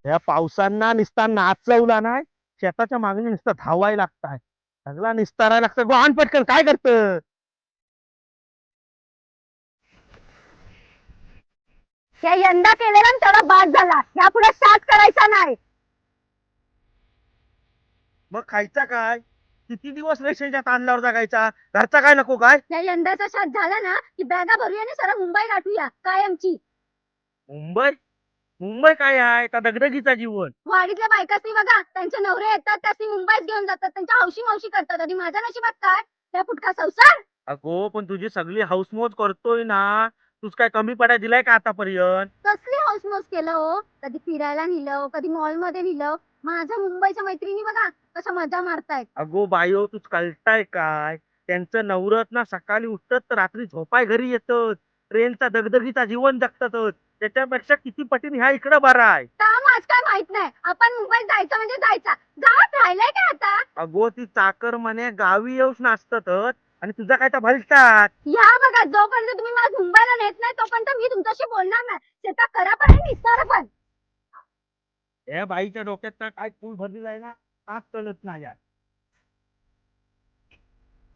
या पावसांना निसता नाचवला नाही, शेताच्या मागणी नुसतं धावायला लागताय, सगळा निस्तारायला लागतं. गो आण पटकन, काय करतं? हे यंदा केलेला तेवढा बाद झाला, यापुढे साथ करायचा नाही. मग खायचा काय? किती दिवस रेशनच्या तांदळावर जगायचा? घरचा काय नको काय? या यंदाचा साथ झाला ना की बॅगा भरूया आणि सरळ मुंबई गाठूया कायमची. मुंबई? मुंबई काय आहे का दगदगीचा जीवन? वाडीतल्या बायकासनी बघा, त्यांचे नवरे येतात त्यासनी मुंबईत घेऊन जातात, त्यांच्या हौशी मावशी करतात, आणि माझ्या नशिबात काय, त्या फुटका संसार. अगो पण तुझी सगळी हाऊसमौज करतोय ना, तूच काय कमी पडाय दिलाय का आतापर्यंत? कसली हौसमौस केलं हो, कधी फिरायला नेलं, कधी मॉल मध्ये नेलं. माझ्या मुंबईच्या मैत्रिणी बघा कशा मजा मारतायत. अगो बायो, तूच कळताय काय? त्यांचं नवरत ना सकाळी उठतात तर रात्री झोपाय घरी येतं, ट्रेनचा दगदगीचा जीवन जगतात. त्याच्यापेक्षा किती पटीने ह्या इकडं बरा आहे. काम आज काय माहित नाही, आपण मुंबईत जायचं म्हणजे जायचा. गावात राहिलंय काय आता? अगो ती चाकर म्हणे गावी येऊच नाचतात, आणि तुझा काय तर भलतात. या बघा, जोपर्यंत तुम्ही मला मुंबईला नेत नाही तोपर्यंत मी तुमच्याशी बोलणार नाही. शेतात करा पण आणि निस्तारा पण. या बाईच्या डोक्यात तर काय फुल भरलेला आहे ना, आज कळत नाही यार.